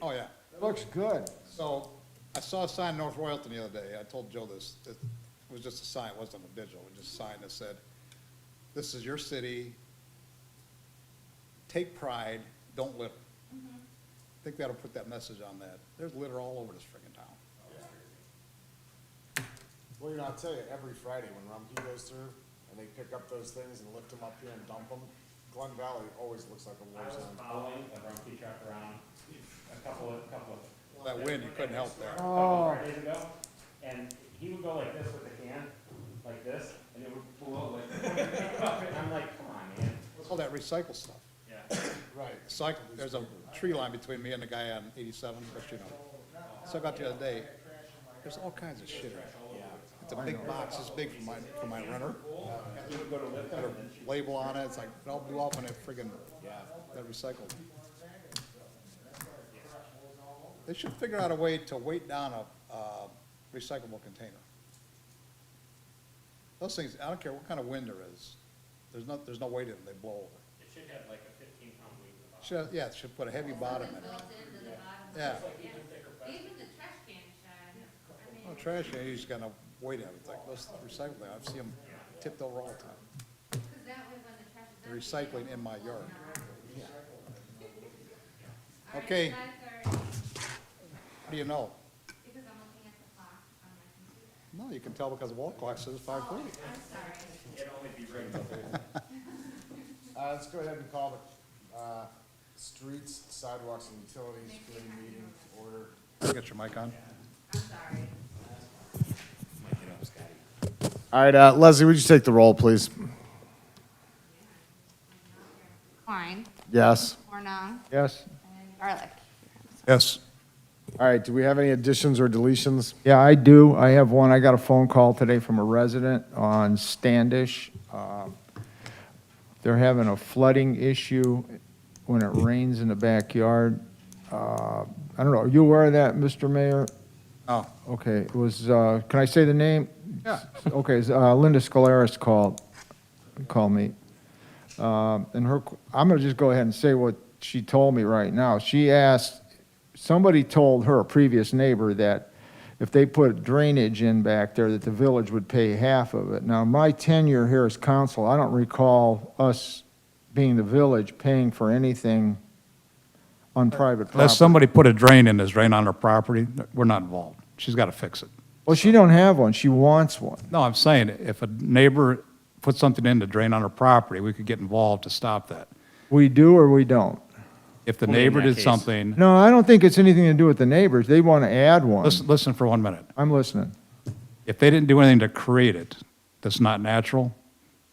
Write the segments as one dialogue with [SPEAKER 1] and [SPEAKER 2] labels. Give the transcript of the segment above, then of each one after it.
[SPEAKER 1] Oh, yeah.
[SPEAKER 2] It looks good.
[SPEAKER 1] So I saw a sign in North Royalton the other day. I told Joe this. It was just a sign. It wasn't a digital. It was just a sign that said, "This is your city. Take pride. Don't litter." I think we ought to put that message on that. There's litter all over this friggin' town.
[SPEAKER 2] Well, you know, I'll tell you, every Friday when Rumpke goes through and they pick up those things and lift them up here and dump them, Glen Valley always looks like a war
[SPEAKER 3] I was
[SPEAKER 2] zone.
[SPEAKER 3] following the Rumpke truck around a couple of.
[SPEAKER 1] That wind, you couldn't help that.
[SPEAKER 3] Couple Fridays ago, and he would go like this with the can, like this, and it would blow like. And I'm like, come on, man.
[SPEAKER 1] What's all that recycle stuff?
[SPEAKER 3] Yeah.
[SPEAKER 2] Right.
[SPEAKER 1] Cycle, there's a tree line between me and the guy on 87, which you know. So I got the other day, there's all kinds of shit in it. It's a big box, it's big for my renter.
[SPEAKER 3] He would go to lift
[SPEAKER 1] Got
[SPEAKER 3] them,
[SPEAKER 1] a
[SPEAKER 3] and then
[SPEAKER 1] label on it, it's like, it all blew off when it friggin', that recycled. They should figure out a way to weight down a recyclable container. Those things, I don't care what kind of wind there is, there's no weight in them, they blow over.
[SPEAKER 3] it should have like a 15-pound weight in the bottom.
[SPEAKER 1] Should, yeah, it should put a heavy bottom in it.
[SPEAKER 4] Built into the bottom.
[SPEAKER 1] Yeah.
[SPEAKER 4] Even the trash can shed, I mean.
[SPEAKER 1] Well, trash, you just got no weight in it, it's like, those recycling, I've seen them tipped over all the time.
[SPEAKER 4] Because that way when the trash is
[SPEAKER 1] They're
[SPEAKER 4] empty,
[SPEAKER 1] recycling in my yard.
[SPEAKER 4] All right,
[SPEAKER 1] Okay.
[SPEAKER 4] 5:30,
[SPEAKER 1] What do you know?
[SPEAKER 4] because I'm looking at the clock on my computer.
[SPEAKER 1] No, you can tell because the wall clock says 5:30.
[SPEAKER 4] I'm sorry.
[SPEAKER 3] It'd only be right.
[SPEAKER 2] Let's go ahead and call the, Streets, Sidewalks, and Utilities Committee meeting to order.
[SPEAKER 1] Get your mic on.
[SPEAKER 4] I'm sorry.
[SPEAKER 2] All right, Leslie, would you take the roll, please?
[SPEAKER 4] Klein,
[SPEAKER 2] Yes.
[SPEAKER 4] Hornung,
[SPEAKER 5] Yes.
[SPEAKER 4] and Garlic.
[SPEAKER 1] Yes.
[SPEAKER 2] All right, do we have any additions or deletions?
[SPEAKER 5] Yeah, I do. I have one. I got a phone call today from a resident on Standish. They're having a flooding issue when it rains in the backyard. I don't know, are you aware of that, Mr. Mayor?
[SPEAKER 1] Oh,
[SPEAKER 5] Okay, it was, can I say the name?
[SPEAKER 1] yeah.
[SPEAKER 5] Okay, Linda Scolaris called me. And I'm gonna just go ahead and say what she told me right now. She asked, somebody told her, a previous neighbor, that if they put drainage in back there, that the village would pay half of it. Now, my tenure here as council, I don't recall us being the village paying for anything on private property.
[SPEAKER 1] Unless somebody put a drain in, this drain on her property, we're not involved. She's got to fix it.
[SPEAKER 5] Well, she don't have one, she wants one.
[SPEAKER 1] No, I'm saying, if a neighbor put something in to drain on her property, we could get involved to stop that.
[SPEAKER 5] We do or we don't?
[SPEAKER 1] If the
[SPEAKER 3] Only in
[SPEAKER 1] neighbor
[SPEAKER 3] that
[SPEAKER 1] did
[SPEAKER 3] case.
[SPEAKER 1] something,
[SPEAKER 5] No, I don't think it's anything to do with the neighbors, they want to add one.
[SPEAKER 1] listen for 1 minute.
[SPEAKER 5] I'm listening.
[SPEAKER 1] If they didn't do anything to create it that's not natural,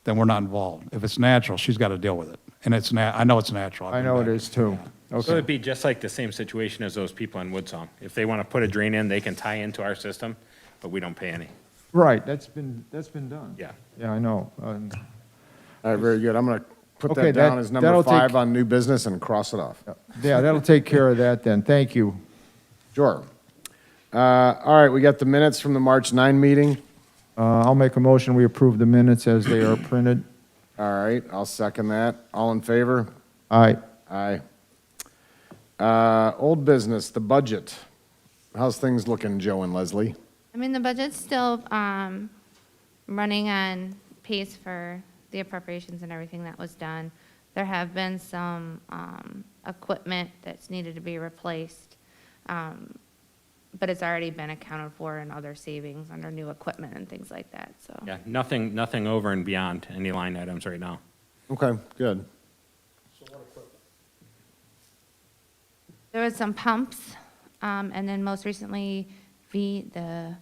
[SPEAKER 1] then we're not involved. If it's natural, she's got to deal with it. And I know it's natural. I've
[SPEAKER 5] I
[SPEAKER 1] been
[SPEAKER 5] know it
[SPEAKER 1] back.
[SPEAKER 5] is too.
[SPEAKER 3] So
[SPEAKER 5] Okay,
[SPEAKER 3] it'd be just like the same situation as those people in Woodsong. If they want to put a drain in, they can tie into our system, but we don't pay any.
[SPEAKER 5] right, that's been done.
[SPEAKER 3] Yeah.
[SPEAKER 5] Yeah, I know.
[SPEAKER 2] All right, very good. I'm going to put
[SPEAKER 5] Okay,
[SPEAKER 2] that down
[SPEAKER 5] that-
[SPEAKER 2] as number
[SPEAKER 5] that'll
[SPEAKER 2] 5
[SPEAKER 5] take-
[SPEAKER 2] on new business and cross it off.
[SPEAKER 5] Yeah, that'll take care of that then, thank you.
[SPEAKER 2] Sure. All right, we got the minutes from the March 9 meeting.
[SPEAKER 5] I'll make a motion, we approve the minutes as they are printed.
[SPEAKER 2] All right, I'll second that. All in favor?
[SPEAKER 5] Aye.
[SPEAKER 2] Aye. Old business, the budget. How's things looking, Joe and Leslie?
[SPEAKER 4] I mean, the budget's still running on pace for the appropriations and everything that was done. There have been some equipment that's needed to be replaced, but it's already been accounted for in other savings under new equipment and things like that, so.
[SPEAKER 3] Yeah, nothing over and beyond any line items right now.
[SPEAKER 2] Okay, good.
[SPEAKER 4] There was some pumps, and then most recently, the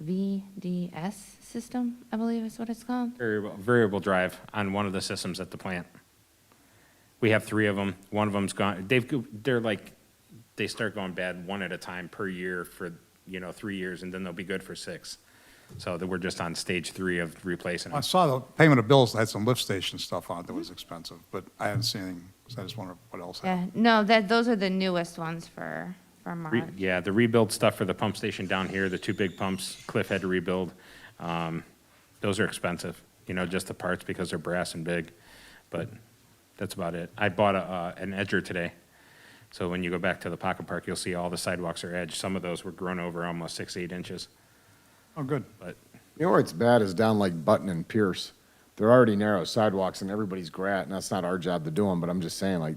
[SPEAKER 4] VDS system, I believe is what it's called.
[SPEAKER 3] Variable drive on one of the systems at the plant. We have 3 of them. One of them's gone. They start going bad one at a time per year for, 3 years, and then they'll be good for 6. So that we're just on stage 3 of replacing
[SPEAKER 1] I
[SPEAKER 3] them.
[SPEAKER 1] saw the payment of bills had some lift station stuff on it that was expensive, but I haven't seen anything, so I just wonder what else.
[SPEAKER 4] Yeah, no, those are the newest ones for March.
[SPEAKER 3] Yeah, the rebuild stuff for the pump station down here, the 2 big pumps, Cliff had to rebuild. Those are expensive, just the parts because they're brass and big, but that's about it. I bought an edger today So when you go back to the pocket park, you'll see all the sidewalks are edged. Some of those were grown over almost 6, 8 inches.
[SPEAKER 6] Oh, good.
[SPEAKER 3] But
[SPEAKER 2] You know where it's bad is down like Button and Pierce. They're already narrow sidewalks and everybody's grat, and that's not our job to do them, but I'm just saying, like,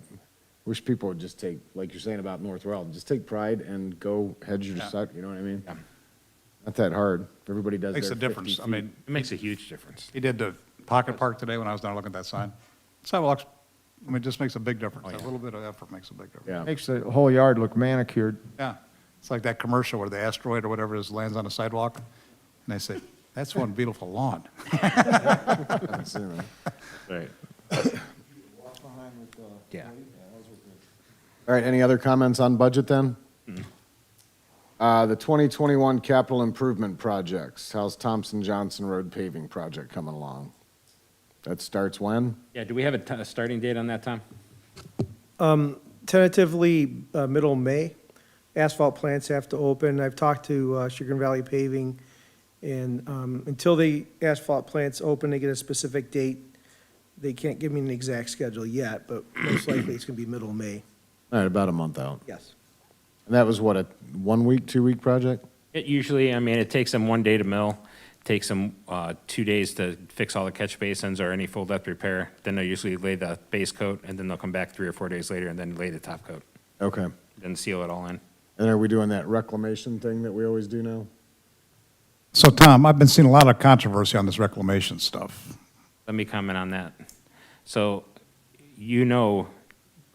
[SPEAKER 2] wish people would just take, like you're saying about North Weldon, just take pride and go hedge your side, you know what I mean?
[SPEAKER 3] Yeah.
[SPEAKER 2] Not that hard. If everybody does
[SPEAKER 6] Makes
[SPEAKER 2] their
[SPEAKER 6] a
[SPEAKER 2] 50
[SPEAKER 6] difference. I
[SPEAKER 2] feet.
[SPEAKER 6] mean,
[SPEAKER 3] it makes a huge difference.
[SPEAKER 6] he did the pocket park today when I was down looking at that sign. Sidewalks, I mean, it just makes a big difference.
[SPEAKER 3] Oh, yeah.
[SPEAKER 6] A little bit of effort makes a big difference.
[SPEAKER 2] Yeah.
[SPEAKER 5] Makes the whole yard look manicured.
[SPEAKER 6] Yeah. It's like that commercial where the asteroid or whatever it is lands on the sidewalk, and they say, that's one beautiful lawn.
[SPEAKER 2] Haven't seen that.
[SPEAKER 3] Right. Yeah.
[SPEAKER 2] All right, any other comments on budget then? The 2021 capital improvement projects, how's Thompson Johnson Road paving project coming along? That starts when?
[SPEAKER 3] Yeah, do we have a starting date on that, Tom?
[SPEAKER 7] Tentatively, middle May. Asphalt plants have to open. I've talked to Sugar Valley Paving, and until the asphalt plants open, they get a specific date. They can't give me an exact schedule yet, but most likely it's going to be middle May.
[SPEAKER 2] All right, about a month out.
[SPEAKER 7] Yes.
[SPEAKER 2] And that was what, a 1 week, 2 week project?
[SPEAKER 3] It usually, I mean, it takes them 1 day to mill, takes them 2 days to fix all the catch basins or any full depth repair. Then they'll usually lay the base coat, and then they'll come back 3 or 4 days later and then lay the top coat,
[SPEAKER 2] Okay.
[SPEAKER 3] then seal it all in.
[SPEAKER 2] And are we doing that reclamation thing that we always do now?
[SPEAKER 6] So, Tom, I've been seeing a lot of controversy on this reclamation stuff.
[SPEAKER 3] Let me comment on that. So, did you know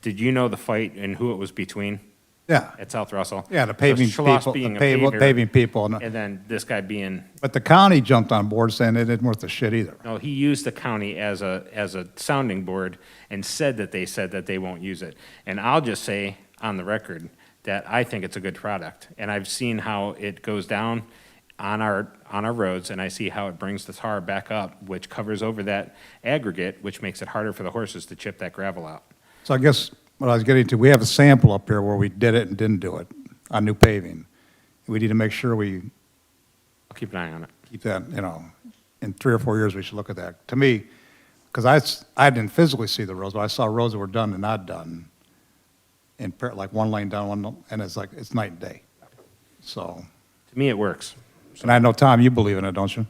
[SPEAKER 3] the fight and who it was between
[SPEAKER 6] Yeah.
[SPEAKER 3] at South Russell?
[SPEAKER 6] Yeah, the paving
[SPEAKER 3] So Schloss
[SPEAKER 6] people,
[SPEAKER 3] being
[SPEAKER 6] the
[SPEAKER 3] a paver,
[SPEAKER 6] paving people. And
[SPEAKER 3] and then this guy being,
[SPEAKER 6] But the county jumped on board saying it isn't worth the shit either.
[SPEAKER 3] no, he used the county as a sounding board and said that they won't use it. And I'll just say on the record that I think it's a good product. And I've seen how it goes down on our roads, and I see how it brings the tar back up, which covers over that aggregate, which makes it harder for the horses to chip that gravel out.
[SPEAKER 6] So I guess what I was getting to, we have a sample up here where we did it and didn't do it on new paving. We need to make sure we
[SPEAKER 3] I'll keep an eye on it.
[SPEAKER 6] keep that, in 3 or 4 years, we should look at that. To me, because I didn't physically see the roads, but I saw roads that were done and not done, like one lane down, and it's night and day. So,
[SPEAKER 3] To me, it works.
[SPEAKER 6] and I know, Tom, you believe in it, don't you?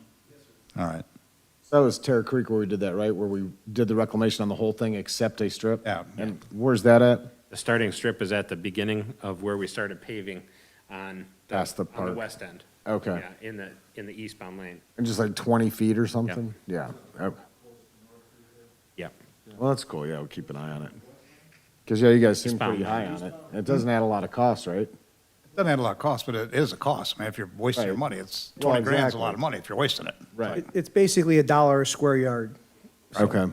[SPEAKER 6] All right.
[SPEAKER 2] So that was Terra Creek where we did that, right? Where we did the reclamation on the whole thing except a strip?
[SPEAKER 6] Yeah.
[SPEAKER 2] And where's that at?
[SPEAKER 3] The starting strip is at the beginning of where we started paving on
[SPEAKER 2] Past the
[SPEAKER 3] on the
[SPEAKER 2] park.
[SPEAKER 3] west end.
[SPEAKER 2] Okay.
[SPEAKER 3] Yeah, in the eastbound lane.
[SPEAKER 2] And just like 20 feet or something? Yeah. Okay.
[SPEAKER 3] Yeah.
[SPEAKER 2] Well, that's cool. Yeah, we'll keep an eye on it. Because, yeah, you guys seem
[SPEAKER 3] Expound.
[SPEAKER 2] pretty high on it. And it doesn't add a lot of cost, right?
[SPEAKER 6] It doesn't add a lot of cost, but it is a cost. I mean, if you're wasting your
[SPEAKER 2] Right.
[SPEAKER 6] money, it's
[SPEAKER 2] Well,
[SPEAKER 6] 20 grand's a
[SPEAKER 2] exactly.
[SPEAKER 6] lot of money if you're wasting it.
[SPEAKER 2] Right.
[SPEAKER 7] It's basically $1 a square yard.
[SPEAKER 2] Okay.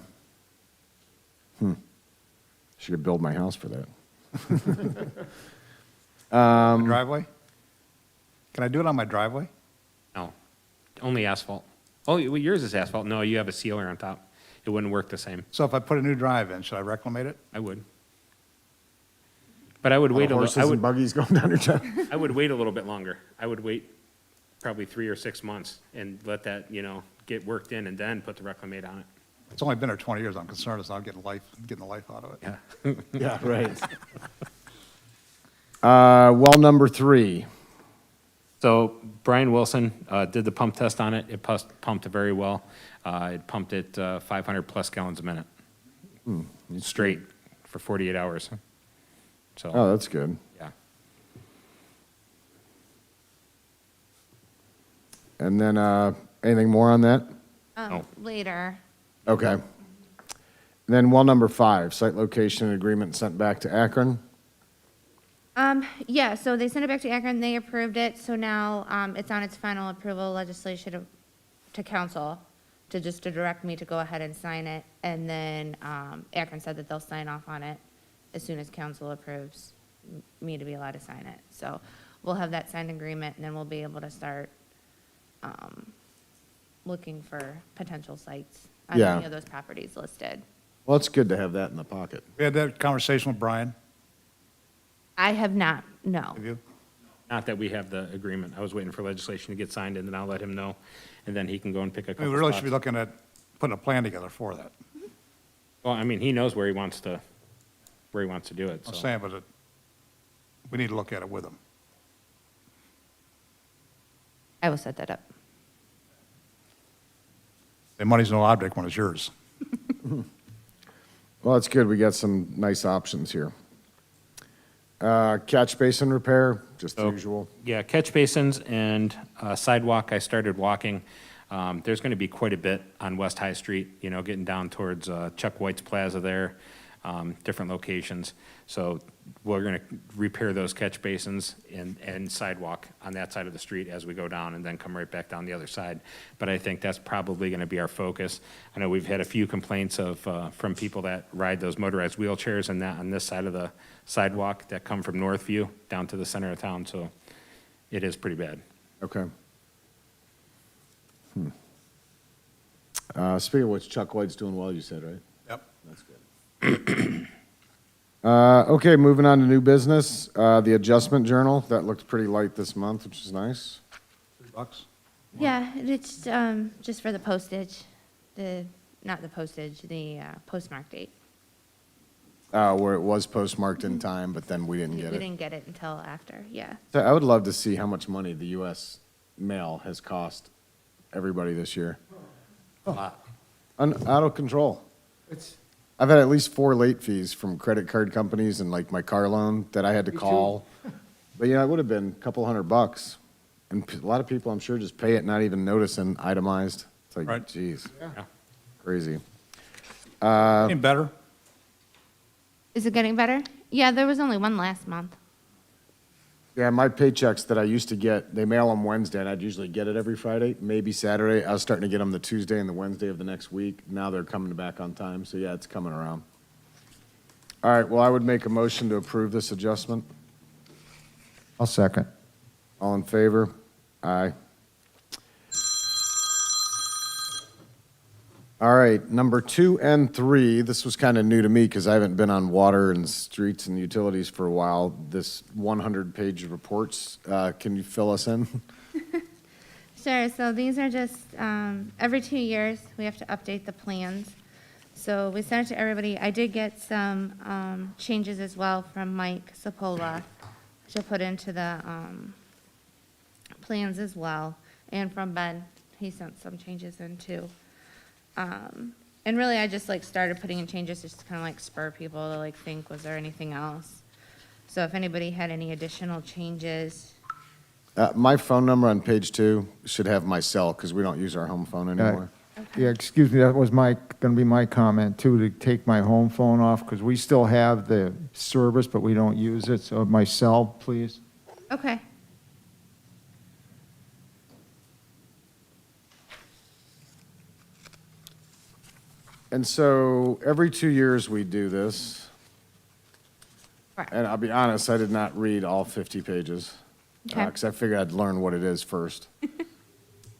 [SPEAKER 2] Should build my house for that.
[SPEAKER 6] Driveway? Can I do it on my driveway?
[SPEAKER 3] No, only asphalt. Oh, well, yours is asphalt. No, you have a sealer on top. It wouldn't work the same.
[SPEAKER 6] So if I put a new drive in, should I reclamate it?
[SPEAKER 3] I would. But I would wait a little,
[SPEAKER 2] Horses and buggies going down your town.
[SPEAKER 3] I would wait a little bit longer. I would wait probably 3 or 6 months and let that, get worked in and then put the reclamate on it.
[SPEAKER 6] It's only been there 20 years. I'm concerned it's not getting the life out of it.
[SPEAKER 3] Yeah.
[SPEAKER 2] Yeah, right. Well, number 3.
[SPEAKER 3] So Brian Wilson did the pump test on it. It pumped very well. It pumped it 500 plus gallons a minute. Straight for 48 hours. So,
[SPEAKER 2] Oh, that's good.
[SPEAKER 3] yeah.
[SPEAKER 2] And then, anything more on that?
[SPEAKER 3] Oh.
[SPEAKER 4] Later.
[SPEAKER 2] Okay. And then well, number 5, site location agreement sent back to Akron.
[SPEAKER 4] Yeah, so they sent it back to Akron, they approved it, so now, it's on its final approval legislation to council, to direct me to go ahead and sign it, and then, Akron said that they'll sign off on it as soon as council approves me to be allowed to sign it. So we'll have that signed agreement, and then we'll be able to start, looking for potential sites on
[SPEAKER 2] Yeah.
[SPEAKER 4] any of those properties listed.
[SPEAKER 2] Well, it's good to have that in the pocket.
[SPEAKER 6] We had that conversation with Brian.
[SPEAKER 4] I have not, no.
[SPEAKER 6] Have you?
[SPEAKER 3] Not that we have the agreement. I was waiting for legislation to get signed, and then I'll let him know, and then he can go and pick a
[SPEAKER 6] I mean,
[SPEAKER 3] couple
[SPEAKER 6] we really should
[SPEAKER 3] spots.
[SPEAKER 6] be looking at putting a plan together for that.
[SPEAKER 3] Well, I mean, he knows where he wants to do it,
[SPEAKER 6] I'm
[SPEAKER 3] so.
[SPEAKER 6] saying, but We need to look at it with them.
[SPEAKER 4] I will set that up.
[SPEAKER 6] The money's no object when it's yours.
[SPEAKER 2] Well, it's good. We got some nice options here. Catch basin repair, just the
[SPEAKER 3] So,
[SPEAKER 2] usual.
[SPEAKER 3] Yeah, catch basins and sidewalk, I started walking. There's going to be quite a bit on West High Street, you know, getting down towards Chuck White's Plaza there, different locations. So we're going to repair those catch basins and sidewalk on that side of the street as we go down and then come right back down the other side. But I think that's probably going to be our focus. I know we've had a few complaints from people that ride those motorized wheelchairs and that on this side of the sidewalk that come from Northview down to the center of town, so it is pretty bad.
[SPEAKER 2] Okay. Speaking of which, Chuck White's doing well, you said, right?
[SPEAKER 6] Yep.
[SPEAKER 2] That's good. Okay, moving on to new business. The adjustment journal, that looked pretty light this month, which is nice.
[SPEAKER 6] $3?
[SPEAKER 4] Yeah, it's just for the postage, not the postage, the postmark date.
[SPEAKER 2] Where it was postmarked in time, but then we didn't
[SPEAKER 4] We
[SPEAKER 2] get it.
[SPEAKER 4] didn't get it until after, yeah.
[SPEAKER 2] So I would love to see how much money the U.S. mail has cost everybody this year. Out of control. I've had at least 4 late fees from credit card companies and like my car loan that I had to call. But yeah, it would have been a couple $100. And a lot of people, I'm sure, just pay it, not even noticing itemized. It's like,
[SPEAKER 6] Right.
[SPEAKER 2] geez,
[SPEAKER 3] Yeah.
[SPEAKER 2] crazy.
[SPEAKER 6] Getting better?
[SPEAKER 4] Is it getting better? Yeah, there was only one last month.
[SPEAKER 2] Yeah, my paychecks that I used to get, they mail them Wednesday, and I'd usually get it every Friday, maybe Saturday. I was starting to get them the Tuesday and the Wednesday of the next week. Now they're coming back on time, so yeah, it's coming around. All right, well, I would make a motion to approve this adjustment.
[SPEAKER 5] I'll second.
[SPEAKER 2] All in favor? Aye. All right, number 2 and 3, this was kind of new to me because I haven't been on water and streets and utilities for a while. This 100-page reports, can you fill us in?
[SPEAKER 4] Sure, so these are just, every 2 years, we have to update the plans. So we sent it to everybody. I did get some changes as well from Mike Sapola to put into the plans as well, and from Ben, he sent some changes in too. And really, I just like started putting in changes just to kind of like spur people to like think, was there anything else? So if anybody had any additional changes,
[SPEAKER 2] My phone number on page 2 should have my cell because we don't use our home phone anymore.
[SPEAKER 5] Yeah, excuse me, that was gonna be my comment too, to take my home phone off, because we still have the service, but we don't use it, so my cell, please.
[SPEAKER 4] okay.
[SPEAKER 2] And so every 2 years we do this.
[SPEAKER 4] Correct.
[SPEAKER 2] And I'll be honest, I did not read all 50 pages.
[SPEAKER 4] Okay.
[SPEAKER 2] Because I figured I'd learn what it is first.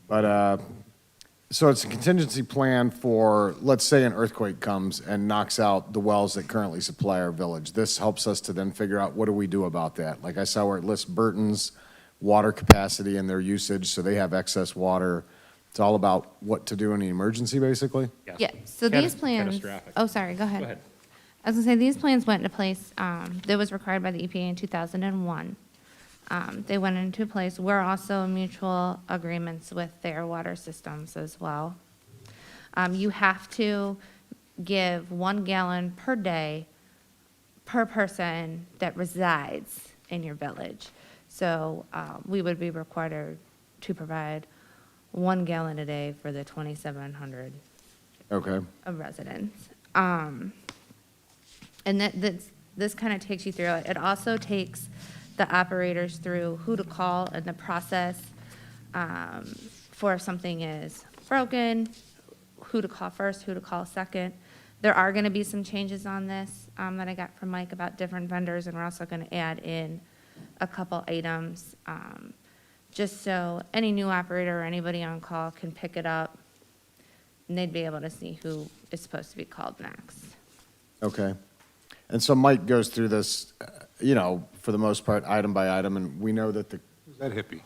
[SPEAKER 2] But, so it's a contingency plan for, let's say an earthquake comes and knocks out the wells that currently supply our village. This helps us to then figure out what do we do about that. Like I saw where it lists Burton's water capacity and their usage, so they have excess water. It's all about what to do in an emergency, basically.
[SPEAKER 4] Yeah, so these plans,
[SPEAKER 3] Catastrophic.
[SPEAKER 4] oh, sorry, go ahead.
[SPEAKER 3] Go ahead.
[SPEAKER 4] I was gonna say, these plans went into place, that was required by the EPA in 2001. They went into place. We're also in mutual agreements with their water systems as well. You have to give 1 gallon per day per person that resides in your village. So we would be required to provide 1 gallon a day for the 2,700
[SPEAKER 2] Okay.
[SPEAKER 4] of residents. And this kind of takes you through it. It also takes the operators through who to call in the process for if something is broken, who to call first, who to call second. There are going to be some changes on this that I got from Mike about different vendors, and we're also going to add in a couple items just so any new operator or anybody on call can pick it up, and they'd be able to see who is supposed to be called next.
[SPEAKER 2] Okay. And so Mike goes through this, for the most part, item by item, and we know that
[SPEAKER 6] Who's that hippie?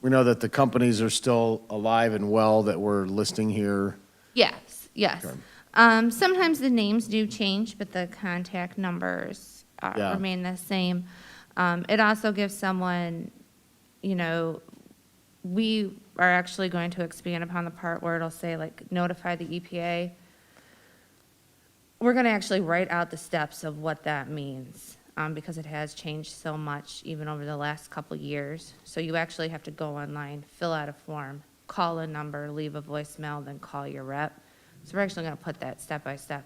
[SPEAKER 2] the companies are still alive and well that we're listing here.
[SPEAKER 4] Yes, yes.
[SPEAKER 2] Okay.
[SPEAKER 4] Sometimes the names do change, but the contact numbers
[SPEAKER 2] Yeah.
[SPEAKER 4] remain the same. It also gives someone, you know, we are actually going to expand upon the part where it'll say, like, notify the EPA. We're gonna actually write out the steps of what that means, because it has changed so much even over the last couple years. So you actually have to go online, fill out a form, call a number, leave a voicemail, then call your rep. So we're actually gonna put that step by step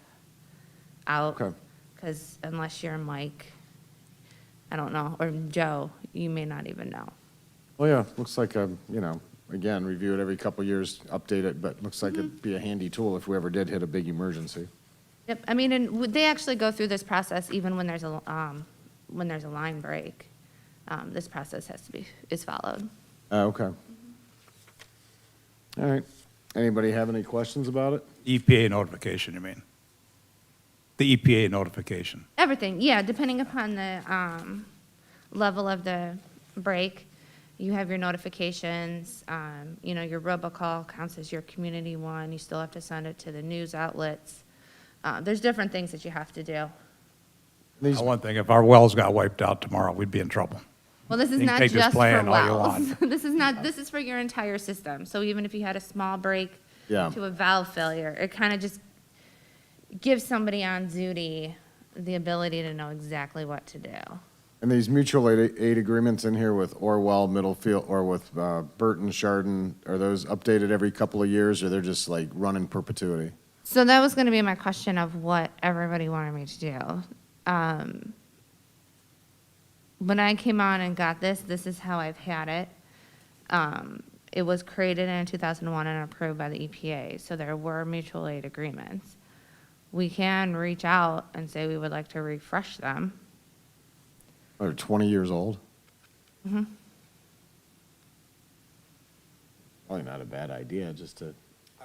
[SPEAKER 4] out.
[SPEAKER 2] Okay.
[SPEAKER 4] Because unless you're Mike, I don't know, or Joe, you may not even know.
[SPEAKER 2] Well, yeah, looks like a, you know, again, review it every couple years, update it, but looks like it'd be a handy tool if we ever did hit a big emergency.
[SPEAKER 4] Yep, I mean, and they actually go through this process even when there's a line break. This process is followed.
[SPEAKER 2] Okay. All right. Anybody have any questions about it?
[SPEAKER 6] EPA notification, you mean? The EPA notification.
[SPEAKER 4] Everything, yeah, depending upon the level of the break, you have your notifications, you know, your robocall counts as your community one, you still have to send it to the news outlets. There's different things that you have to do.
[SPEAKER 2] These,
[SPEAKER 6] One thing, if our wells got wiped out tomorrow, we'd be in trouble.
[SPEAKER 4] Well, this is
[SPEAKER 6] You can
[SPEAKER 4] not
[SPEAKER 6] take this
[SPEAKER 4] just for
[SPEAKER 6] plan all you
[SPEAKER 4] wells.
[SPEAKER 6] want.
[SPEAKER 4] This is for your entire system. So even if you had a small break
[SPEAKER 2] Yeah.
[SPEAKER 4] to a valve failure, it kind of just gives somebody on duty the ability to know exactly what to do.
[SPEAKER 2] and these mutual aid agreements in here with Orwell, Middlefield, or with Burton, Chardon, are those updated every couple of years, or they're just like run in perpetuity?
[SPEAKER 4] So that was going to be my question of what everybody wanted me to do. When I came on and got this is how I've had it. It was created in 2001 and approved by the EPA, so there were mutual aid agreements. We can reach out and say we would like to refresh them.
[SPEAKER 2] They're 20 years old?
[SPEAKER 4] Mm-hmm.
[SPEAKER 2] Probably not a bad idea, just to,
[SPEAKER 4] Like,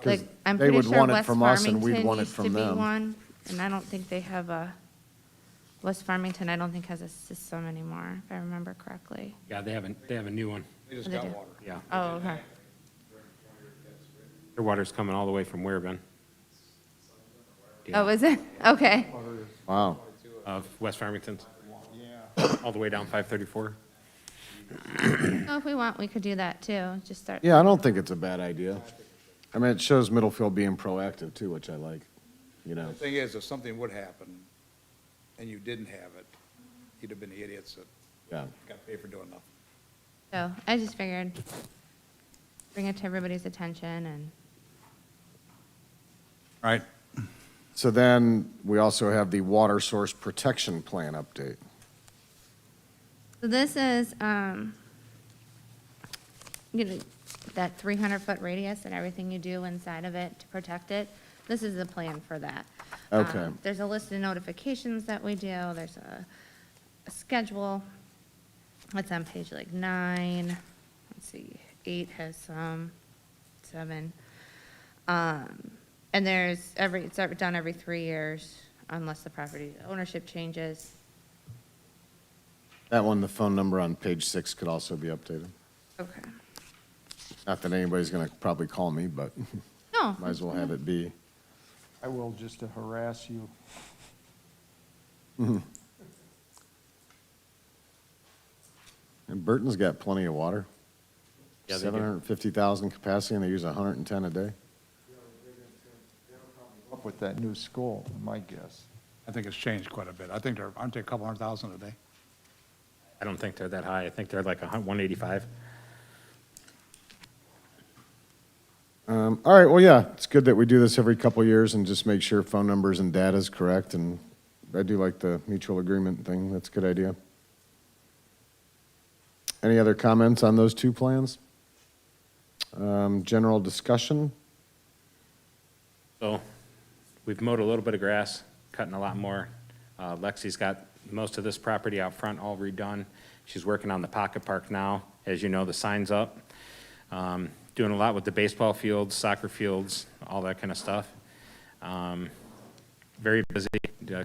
[SPEAKER 2] because
[SPEAKER 4] I'm
[SPEAKER 2] they
[SPEAKER 4] pretty
[SPEAKER 2] would
[SPEAKER 4] sure
[SPEAKER 2] want it
[SPEAKER 4] West
[SPEAKER 2] from us and we'd
[SPEAKER 4] Farmington
[SPEAKER 2] want it
[SPEAKER 4] used to
[SPEAKER 2] from
[SPEAKER 4] be
[SPEAKER 2] them.
[SPEAKER 4] one, and I don't think they have a, West Farmington, I don't think has a system anymore, if I remember correctly.
[SPEAKER 3] Yeah, they have a new one,
[SPEAKER 1] They just
[SPEAKER 4] They
[SPEAKER 1] got
[SPEAKER 4] do.
[SPEAKER 1] water.
[SPEAKER 3] yeah.
[SPEAKER 4] Oh, okay.
[SPEAKER 3] Their water's coming all the way from Werben.
[SPEAKER 4] Oh, is it? Okay.
[SPEAKER 2] Wow.
[SPEAKER 3] Of West Farmington. All the way down 534.
[SPEAKER 4] So if we want, we could do that too, just start.
[SPEAKER 2] Yeah, I don't think it's a bad idea. I mean, it shows Middlefield being proactive too, which I like, you know.
[SPEAKER 1] The thing is, if something would happen and you didn't have it, you'd have been the idiots that
[SPEAKER 2] Yeah.
[SPEAKER 1] got paid for doing nothing.
[SPEAKER 4] So I just figured, bring it to everybody's attention and.
[SPEAKER 6] Right?
[SPEAKER 2] So then we also have the water source protection plan update.
[SPEAKER 4] So this is, you know, that 300-foot radius and everything you do inside of it to protect it. This is the plan for that.
[SPEAKER 2] Okay.
[SPEAKER 4] There's a list of notifications that we do. There's a schedule. It's on page like 9. Let's see, 8 has some, 7. And it's done every 3 years unless the property ownership changes.
[SPEAKER 2] That one, the phone number on page 6 could also be updated.
[SPEAKER 4] Okay.
[SPEAKER 2] Not that anybody's gonna probably call me, but
[SPEAKER 4] No.
[SPEAKER 2] might as well have it be.
[SPEAKER 5] I will, just to harass you.
[SPEAKER 2] And Burton's got plenty of water.
[SPEAKER 3] Yeah, they do.
[SPEAKER 2] 750,000 capacity, and they use 110 a day.
[SPEAKER 5] Up with that new school, my guess.
[SPEAKER 6] I think it's changed quite a bit. I think aren't they a couple 100,000 a day?
[SPEAKER 3] I don't think they're that high. I think they're like 185.
[SPEAKER 2] All right, well, yeah, it's good that we do this every couple of years and just make sure phone numbers and data is correct, and I do like the mutual agreement thing. That's a good idea. Any other comments on those two plans? General discussion?
[SPEAKER 3] So we've mowed a little bit of grass, cutting a lot more. Lexi's got most of this property out front all redone. She's working on the pocket park now. As you know, the sign's up. Doing a lot with the baseball fields, soccer fields, all that kind of stuff. Very busy.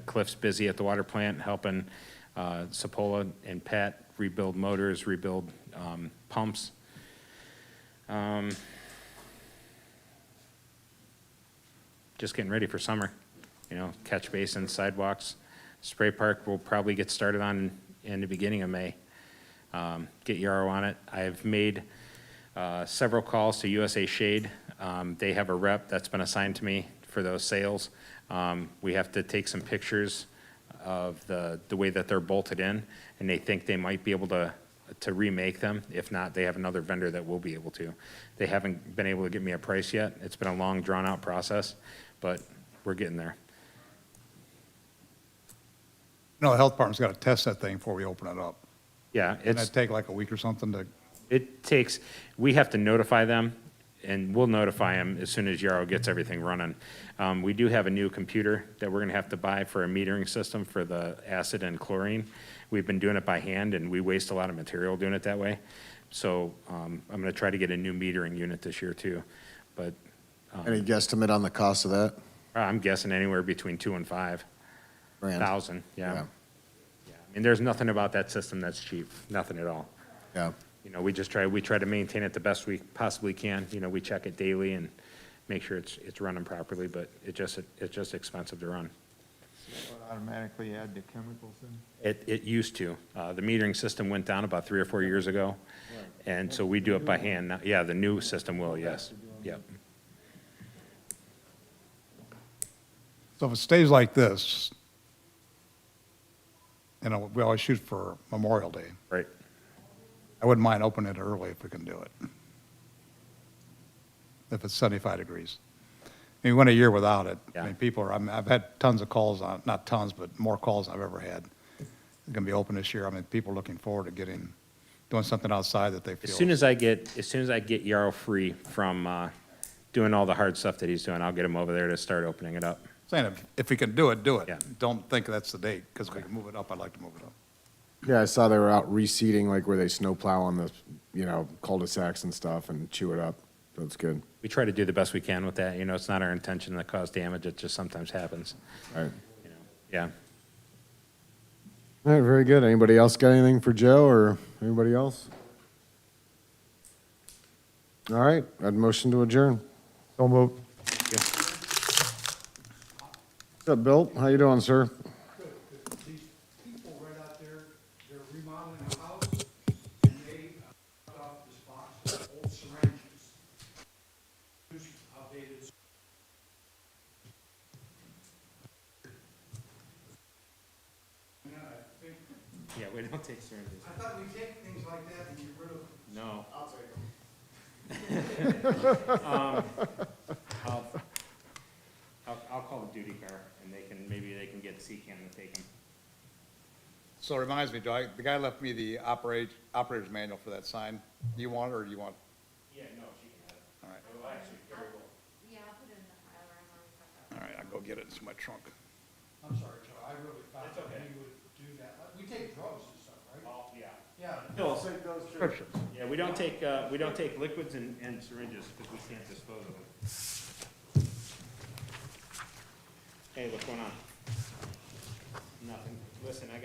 [SPEAKER 3] Cliff's busy at the water plant helping Sapola and Pat rebuild motors, rebuild pumps. Just getting ready for summer, you know, catch basins, sidewalks. Spray park will probably get started on in the beginning of May. Get Yarrow on it. I've made several calls to USA Shade. They have a rep that's been assigned to me for those sales. We have to take some pictures of the way that they're bolted in, and they think they might be able to remake them. If not, they have another vendor that will be able to. They haven't been able to get me a price yet. It's been a long, drawn-out process, but we're getting there.
[SPEAKER 6] No, the health department's got to test that thing before we open it up.
[SPEAKER 3] Yeah,
[SPEAKER 6] Can
[SPEAKER 3] it's,
[SPEAKER 6] that take like a week or something to,
[SPEAKER 3] it takes, we have to notify them, and we'll notify them as soon as Yarrow gets everything running. We do have a new computer that we're gonna have to buy for a metering system for the acid and chlorine. We've been doing it by hand, and we waste a lot of material doing it that way. So, I'm gonna try to get a new metering unit this year too, but
[SPEAKER 2] Any guesstimate on the cost of that?
[SPEAKER 3] I'm guessing anywhere between 2 and 5
[SPEAKER 2] Grand?
[SPEAKER 3] thousand, yeah.
[SPEAKER 2] Yeah.
[SPEAKER 3] Yeah. I mean, there's nothing about that system that's cheap, nothing at all.
[SPEAKER 2] Yeah.
[SPEAKER 3] You know, we try to maintain it the best we possibly can. You know, we check it daily and make sure it's running properly, but it's just expensive to run.
[SPEAKER 5] Automatically add the chemicals in?
[SPEAKER 3] It used to. The metering system went down about 3 or 4 years ago, and so we do it by hand now. Yeah, the new system will, yes. Yep.
[SPEAKER 6] so if it stays like this, you know, we always shoot for Memorial Day.
[SPEAKER 3] Right.
[SPEAKER 6] I wouldn't mind opening it early if we can do it. If it's 75 degrees. I mean, we went a year without it.
[SPEAKER 3] Yeah.
[SPEAKER 6] I mean, people are, I've had tons of calls on, not tons, but more calls than I've ever had. It's gonna be open this year. I mean, people are looking forward to doing something outside that they feel.
[SPEAKER 3] As soon as I get Yarrow free from doing all the hard stuff that he's doing, I'll get him over there to start opening it up.
[SPEAKER 6] Saying if we can do it, do it.
[SPEAKER 3] Yeah.
[SPEAKER 6] Don't think that's the date, because if we can move it up, I'd like to move it up.
[SPEAKER 2] Yeah, I saw they were out reseeding, like where they snowplow on the, cul-de-sacs and stuff and chew it up. That's good.
[SPEAKER 3] We try to do the best we can with that. You know, it's not our intention to cause damage. It just sometimes happens.
[SPEAKER 2] All right.
[SPEAKER 3] You know, yeah.
[SPEAKER 2] All right, very good. Anybody else got anything for Joe or anybody else? All right, I'd motion to adjourn.
[SPEAKER 5] So moved.
[SPEAKER 2] What's up, Bill? How you doing, sir?
[SPEAKER 8] These people right out there, they're remodeling a house, and they cut off this box of old syringes. Outdated. And I think,
[SPEAKER 3] Yeah, we don't take syringes.
[SPEAKER 8] I thought we take things like that and get rid of them.
[SPEAKER 3] No.
[SPEAKER 8] I'll take them.
[SPEAKER 3] I'll call the duty car, and maybe they can get C-Cam to take them.
[SPEAKER 1] So it reminds me, the guy left me the operator's manual for that sign. Do you want it, or do you want?
[SPEAKER 3] Yeah, no, she can have it.
[SPEAKER 1] All right.
[SPEAKER 3] Well, actually, Gary will.
[SPEAKER 4] Yeah, I'll put it in the file, or I'm
[SPEAKER 1] All right, I'll go get it. It's in my trunk.
[SPEAKER 8] I'm sorry, Joe, I really thought that we would do that. We take drugs and stuff, right?
[SPEAKER 3] Oh, yeah.
[SPEAKER 8] Yeah.
[SPEAKER 1] Prescriptions.
[SPEAKER 3] Yeah, we don't take liquids and syringes, because we can't dispose of them. Hey, what's going on?